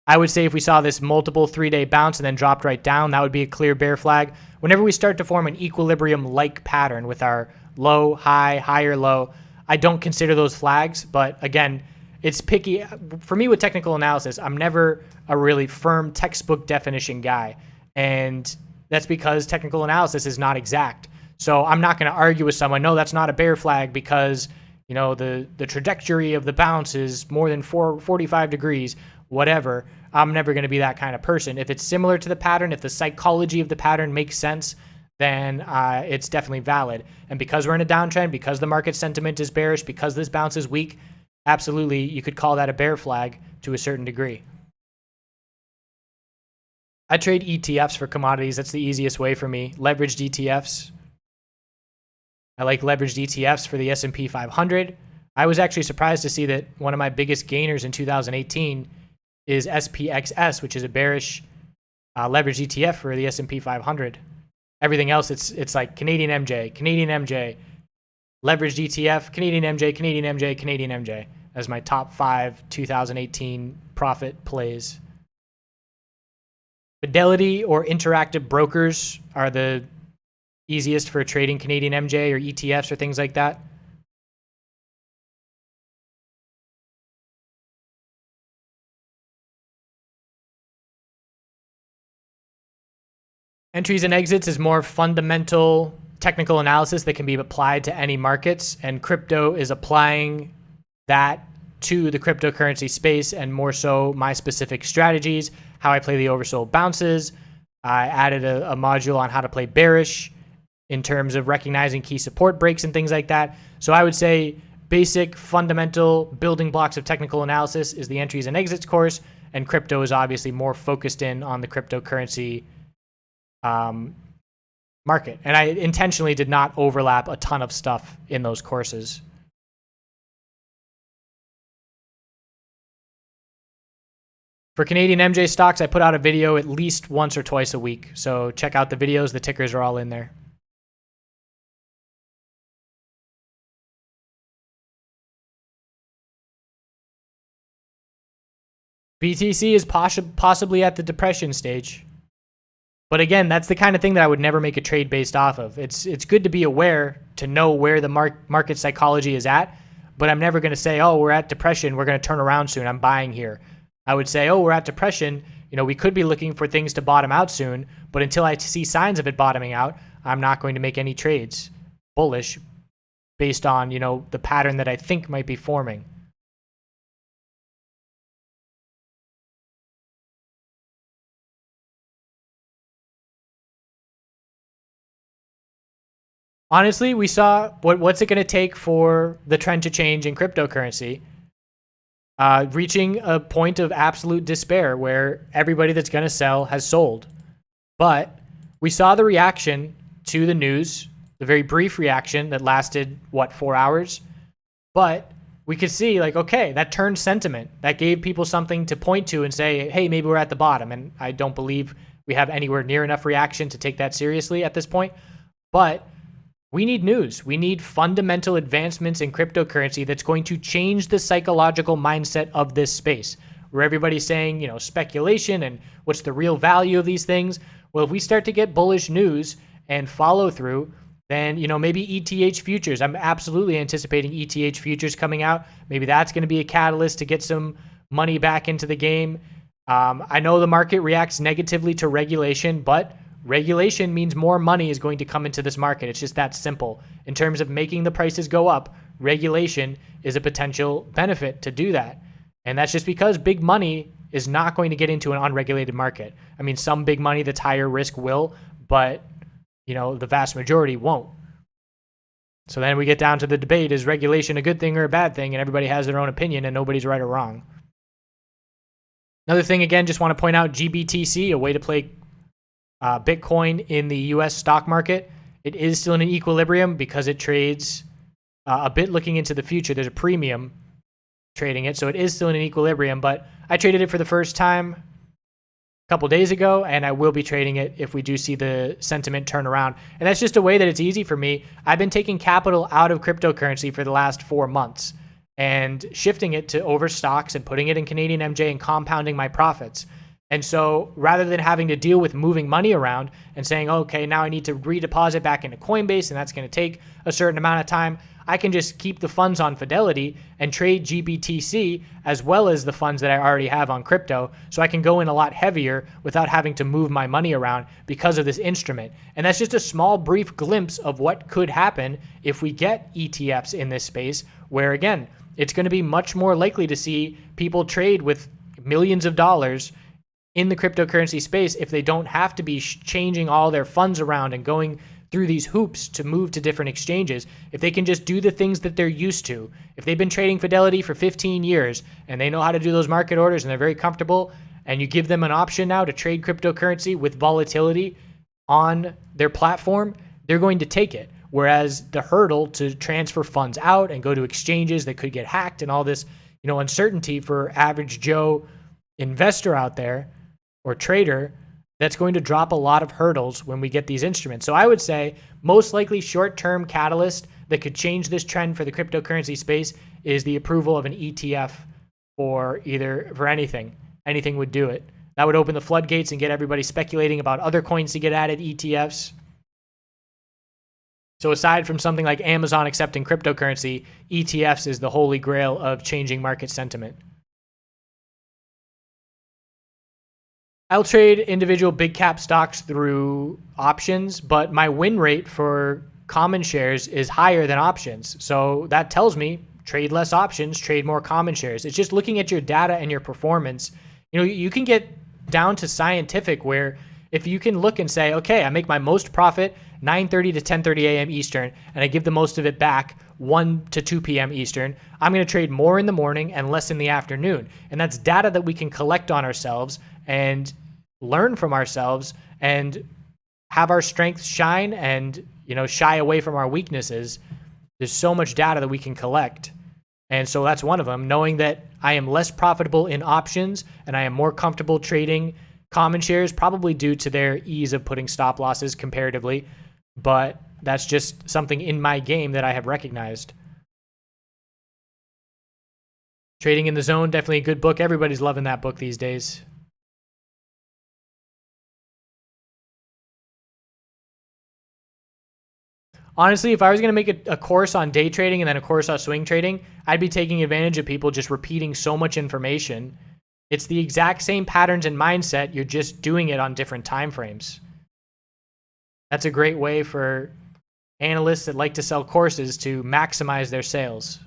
I would say if we saw this multiple 3-day bounce and then dropped right down, that would be a clear bear flag. Whenever we start to form an equilibrium-like pattern with our low, high, higher, low, I don't consider those flags. But again, it's picky. For me with technical analysis, I'm never a really firm textbook definition guy. And that's because technical analysis is not exact. So I'm not going to argue with someone, no, that's not a bear flag because, the trajectory of the bounce is more than 45 degrees, whatever. I'm never going to be that kind of person. If it's similar to the pattern, if the psychology of the pattern makes sense, then it's definitely valid. And because we're in a downtrend, because the market sentiment is bearish, because this bounce is weak, absolutely, you could call that a bear flag to a certain degree. I trade ETFs for commodities. That's the easiest way for me. Leveraged ETFs. I like leveraged ETFs for the S&P 500. I was actually surprised to see that one of my biggest gainers in 2018 is SPXS, which is a bearish leveraged ETF for the S&P 500. Everything else, it's like Canadian MJ, leveraged ETF, Canadian MJ, Canadian MJ, Canadian MJ as my top 5 2018 profit plays. Fidelity or Interactive Brokers are the easiest for trading Canadian MJ or ETFs or things like that. Entries and exits is more fundamental technical analysis that can be applied to any markets, and crypto is applying that to the cryptocurrency space and more so my specific strategies, how I play the oversold bounces. I added a module on how to play bearish in terms of recognizing key support breaks and things like that. So I would say basic fundamental building blocks of technical analysis is the entries and exits course, and crypto is obviously more focused in on the cryptocurrency market. And I intentionally did not overlap a ton of stuff in those courses. For Canadian MJ stocks, I put out a video at least once or twice a week. So check out the videos. The tickers are all in there. BTC is possibly at the depression stage. But again, that's the kind of thing that I would never make a trade based off of. It's good to be aware, to know where the market psychology is at, but I'm never going to say, oh, we're at depression, we're going to turn around soon, I'm buying here. I would say, oh, we're at depression, we could be looking for things to bottom out soon, but until I see signs of it bottoming out, I'm not going to make any trades bullish based on, the pattern that I think might be forming. Honestly, we saw what's it going to take for the trend to change in cryptocurrency, reaching a point of absolute despair where everybody that's going to sell has sold. But we saw the reaction to the news, the very brief reaction that lasted, 4 hours? But we could see, okay, that turned sentiment. That gave people something to point to and say, hey, maybe we're at the bottom. And I don't believe we have anywhere near enough reaction to take that seriously at this point. But we need news. We need fundamental advancements in cryptocurrency that's going to change the psychological mindset of this space, where everybody's saying, speculation and what's the real value of these things. Well, if we start to get bullish news and follow through, then, maybe ETH futures. I'm absolutely anticipating ETH futures coming out. Maybe that's going to be a catalyst to get some money back into the game. I know the market reacts negatively to regulation, but regulation means more money is going to come into this market. It's just that simple. In terms of making the prices go up, regulation is a potential benefit to do that. And that's just because big money is not going to get into an unregulated market. I mean, some big money that's higher risk will, but the vast majority won't. So then we get down to the debate, is regulation a good thing or a bad thing? And everybody has their own opinion and nobody's right or wrong. Another thing, again, just want to point out GBTC, a way to play Bitcoin in the US stock market. It is still in an equilibrium because it trades a bit looking into the future. There's a premium trading it, so it is still in an equilibrium, but I traded it for the first time a couple days ago, and I will be trading it if we do see the sentiment turn around. And that's just a way that it's easy for me. I've been taking capital out of cryptocurrency for the last 4 months and shifting it to over stocks and putting it in Canadian MJ and compounding my profits. And so rather than having to deal with moving money around and saying, okay, now I need to redeposit back into Coinbase and that's going to take a certain amount of time, I can just keep the funds on Fidelity and trade GBTC as well as the funds that I already have on crypto. So I can go in a lot heavier without having to move my money around because of this instrument. And that's just a small, brief glimpse of what could happen if we get ETFs in this space, where again, it's going to be much more likely to see people trade with millions of dollars in the cryptocurrency space if they don't have to be changing all their funds around and going through these hoops to move to different exchanges. If they can just do the things that they're used to, if they've been trading Fidelity for 15 years and they know how to do those market orders and they're very comfortable, and you give them an option now to trade cryptocurrency with volatility on their platform, they're going to take it. Whereas the hurdle to transfer funds out and go to exchanges that could get hacked and all this, uncertainty for average Joe investor out there or trader, that's going to drop a lot of hurdles when we get these instruments. So I would say most likely short-term catalyst that could change this trend for the cryptocurrency space is the approval of an ETF for anything. Anything would do it. That would open the floodgates and get everybody speculating about other coins to get added, ETFs. So aside from something like Amazon accepting cryptocurrency, ETFs is the holy grail of changing market sentiment. I'll trade individual big cap stocks through options, but my win rate for common shares is higher than options. So that tells me trade less options, trade more common shares. It's just looking at your data and your performance. You can get down to scientific where if you can look and say, okay, I make my most profit 9:30 to 10:30 a.m. Eastern, and I give the most of it back 1 to 2 p.m. Eastern, I'm going to trade more in the morning and less in the afternoon. And that's data that we can collect on ourselves and learn from ourselves and have our strengths shine and, shy away from our weaknesses. There's so much data that we can collect. And so that's one of them, knowing that I am less profitable in options and I am more comfortable trading common shares, probably due to their ease of putting stop losses comparatively. But that's just something in my game that I have recognized. Trading in the Zone, definitely a good book. Everybody's loving that book these days. Honestly, if I was going to make a course on day trading and then a course on swing trading, I'd be taking advantage of people just repeating so much information. It's the exact same patterns and mindset. You're just doing it on different time frames. That's a great way for analysts that like to sell courses to maximize their sales.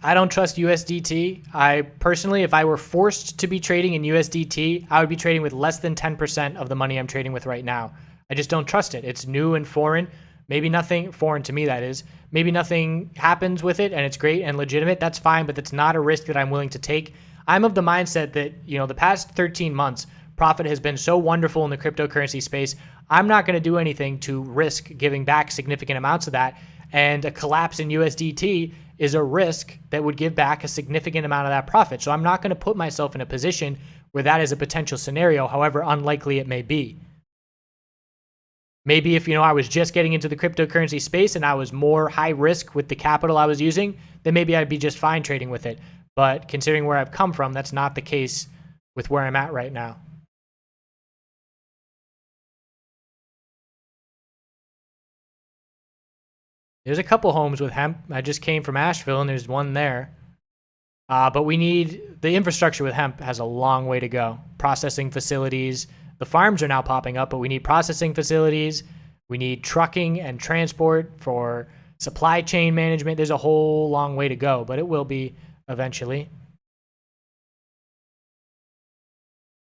I don't trust USDT. I personally, if I were forced to be trading in USDT, I would be trading with less than 10% of the money I'm trading with right now. I just don't trust it. It's new and foreign. Maybe nothing, foreign to me that is, maybe nothing happens with it and it's great and legitimate. That's fine, but that's not a risk that I'm willing to take. I'm of the mindset that, the past 13 months, profit has been so wonderful in the cryptocurrency space. I'm not going to do anything to risk giving back significant amounts of that. And a collapse in USDT is a risk that would give back a significant amount of that profit. So I'm not going to put myself in a position where that is a potential scenario, however unlikely it may be. Maybe if, I was just getting into the cryptocurrency space and I was more high risk with the capital I was using, then maybe I'd be just fine trading with it. But considering where I've come from, that's not the case with where I'm at right now. There's a couple homes with hemp. I just came from Asheville and there's one there. But we need, the infrastructure with hemp has a long way to go. Processing facilities, the farms are now popping up, but we need processing facilities. We need trucking and transport for supply chain management. There's a whole long way to go, but it will be eventually.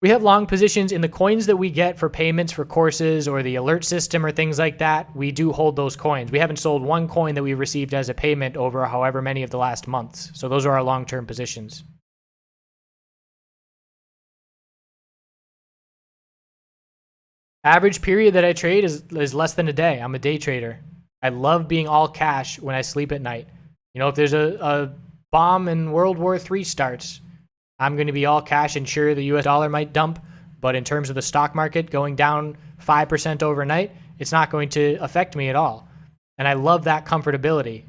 We have long positions in the coins that we get for payments for courses or the alert system or things like that. We do hold those coins. We haven't sold one coin that we received as a payment over however many of the last months. So those are our long-term positions. Average period that I trade is less than a day. I'm a day trader. I love being all cash when I sleep at night. If there's a bomb and World War III starts, I'm going to be all cash, and sure, the US dollar might dump, but in terms of the stock market going down 5% overnight, it's not going to affect me at all. And I love that comfortability.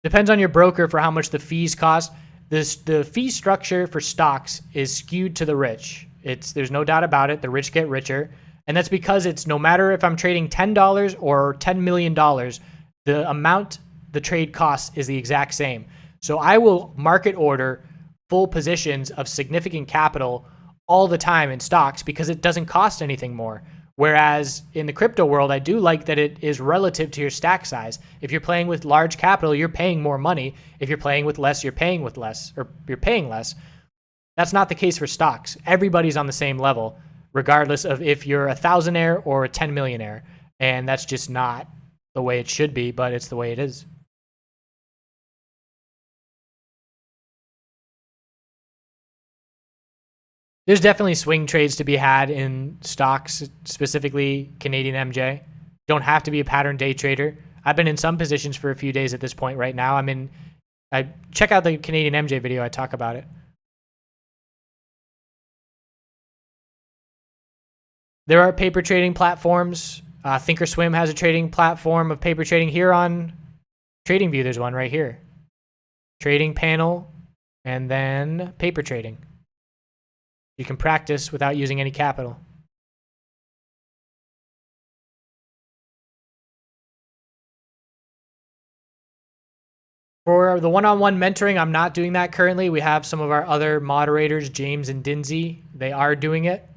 Depends on your broker for how much the fees cost. The fee structure for stocks is skewed to the rich. There's no doubt about it. The rich get richer. And that's because it's no matter if I'm trading $10 or $10 million, the amount the trade costs is the exact same. So I will market order full positions of significant capital all the time in stocks because it doesn't cost anything more. Whereas in the crypto world, I do like that it is relative to your stack size. If you're playing with large capital, you're paying more money. If you're playing with less, you're paying with less, or you're paying less. That's not the case for stocks. Everybody's on the same level, regardless of if you're a thousandaire or a 10 millionaire. And that's just not the way it should be, but it's the way it is. There's definitely swing trades to be had in stocks, specifically Canadian MJ. Don't have to be a pattern day trader. I've been in some positions for a few days at this point right now. I check out the Canadian MJ video. I talk about it. There are paper trading platforms. Thinkorswim has a trading platform of paper trading. Here on TradingView, there's one right here. Trading panel, and then paper trading. You can practice without using any capital. For the one-on-one mentoring, I'm not doing that currently. We have some of our other moderators, James and Dinsey. They are doing it.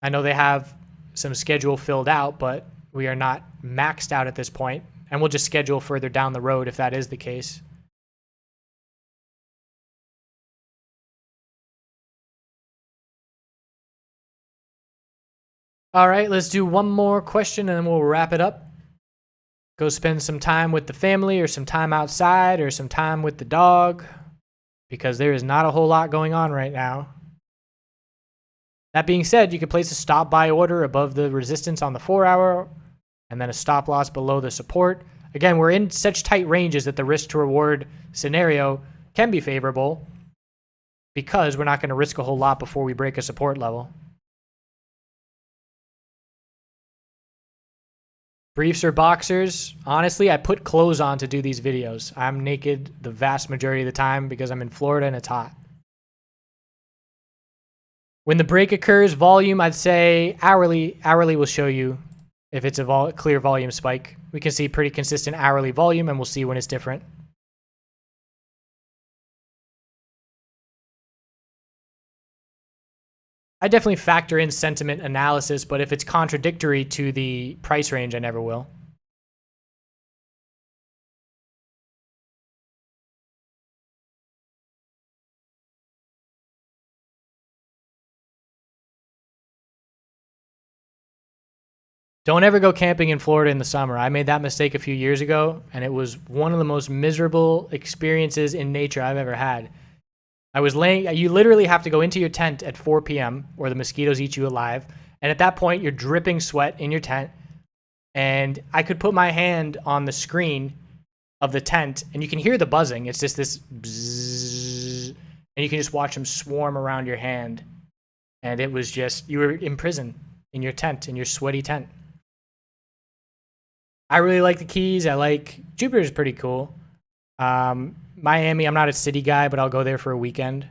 I know they have some schedule filled out, but we are not maxed out at this point, and we'll just schedule further down the road if that is the case. All right, let's do one more question and then we'll wrap it up. Go spend some time with the family or some time outside or some time with the dog, because there is not a whole lot going on right now. That being said, you can place a stop buy order above the resistance on the 4-hour and then a stop loss below the support. Again, we're in such tight ranges that the risk to reward scenario can be favorable because we're not going to risk a whole lot before we break a support level. Briefs or boxers? Honestly, I put clothes on to do these videos. I'm naked the vast majority of the time because I'm in Florida and it's hot. When the break occurs, volume, I'd say hourly will show you if it's a clear volume spike. We can see pretty consistent hourly volume and we'll see when it's different. I definitely factor in sentiment analysis, but if it's contradictory to the price range, I never will. Don't ever go camping in Florida in the summer. I made that mistake a few years ago, and it was one of the most miserable experiences in nature I've ever had. You literally have to go into your tent at 4 p.m. or the mosquitoes eat you alive. And at that point, you're dripping sweat in your tent. And I could put my hand on the screen of the tent and you can hear the buzzing. It's just this bzzz. and you can just watch them swarm around your hand. And it was just, you were in prison in your tent, in your sweaty tent. I really like the Keys. I like Jupiter's pretty cool. Miami, I'm not a city guy, but I'll go there for a weekend.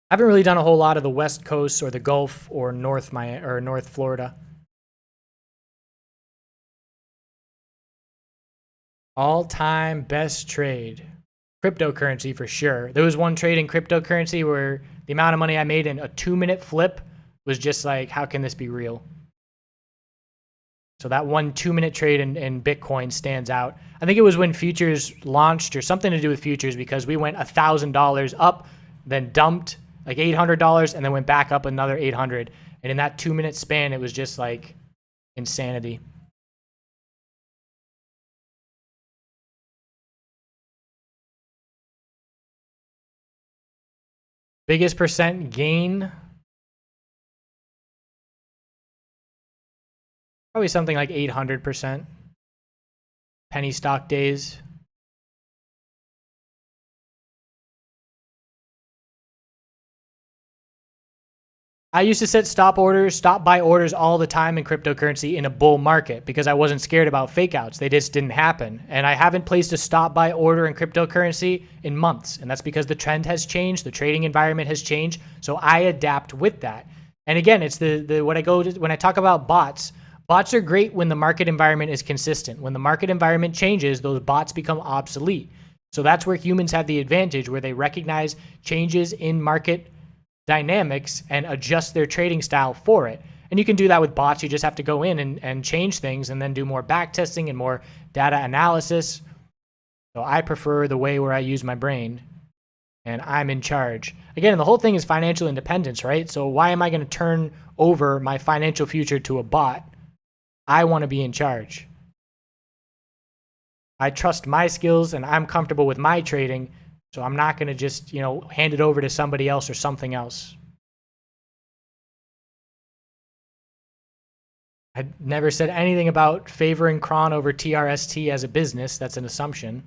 I haven't really done a whole lot of the West Coast or the Gulf or North Florida. All-time best trade. Cryptocurrency for sure. There was one trade in cryptocurrency where the amount of money I made in a 2-minute flip was just like, how can this be real? So that one 2-minute trade in Bitcoin stands out. I think it was when futures launched or something to do with futures, because we went $1,000 up, then dumped like $800, and then went back up another 800. And in that 2-minute span, it was just like insanity. Biggest percent gain? Probably something like 800%. Penny stock days. I used to set stop buy orders all the time in cryptocurrency in a bull market because I wasn't scared about fake outs. They just didn't happen. And I haven't placed a stop buy order in cryptocurrency in months. And that's because the trend has changed. The trading environment has changed. So I adapt with that. And again, it's when I talk about bots, bots are great when the market environment is consistent. When the market environment changes, those bots become obsolete. So that's where humans have the advantage, where they recognize changes in market dynamics and adjust their trading style for it. And you can do that with bots. You just have to go in and change things and then do more back testing and more data analysis. So I prefer the way where I use my brain and I'm in charge. Again, the whole thing is financial independence, right? So why am I going to turn over my financial future to a bot? I want to be in charge. I trust my skills and I'm comfortable with my trading. So I'm not going to just, hand it over to somebody else or something else. I never said anything about favoring Cron over TRST as a business. That's an assumption.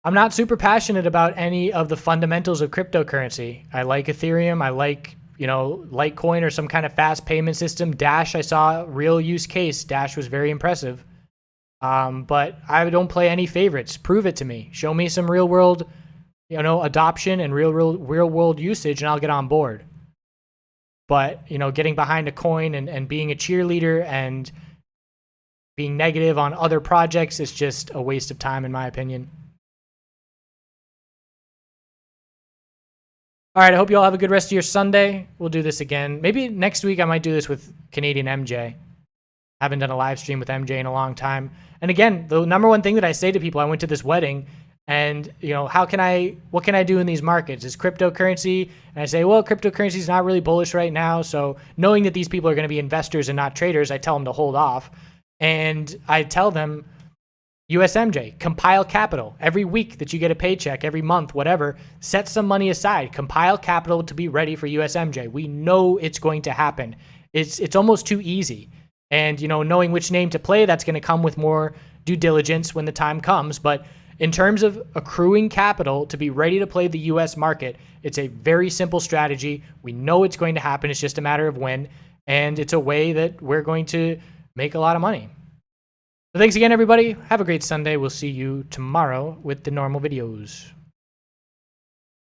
I'm not super passionate about any of the fundamentals of cryptocurrency. I like Ethereum. I like, Litecoin or some kind of fast payment system. Dash, I saw a real use case. Dash was very impressive. But I don't play any favorites. Prove it to me. Show me some real world, adoption and real world usage, and I'll get on board. But, getting behind a coin and being a cheerleader and being negative on other projects is just a waste of time, in my opinion. All right, I hope you all have a good rest of your Sunday. We'll do this again. Maybe next week I might do this with Canadian MJ. Haven't done a live stream with MJ in a long time. And again, the number one thing that I say to people, I went to this wedding and, what can I do in these markets? Is cryptocurrency? And I say, well, cryptocurrency is not really bullish right now. So knowing that these people are going to be investors and not traders, I tell them to hold off. And I tell them, USMJ, compile capital. Every week that you get a paycheck, every month, whatever, set some money aside. Compile capital to be ready for USMJ. We know it's going to happen. It's almost too easy. And, knowing which name to play, that's going to come with more due diligence when the time comes. But in terms of accruing capital to be ready to play the US market, it's a very simple strategy. We know it's going to happen. It's just a matter of when. And it's a way that we're going to make a lot of money. So thanks again, everybody. Have a great Sunday. We'll see you tomorrow with the normal videos.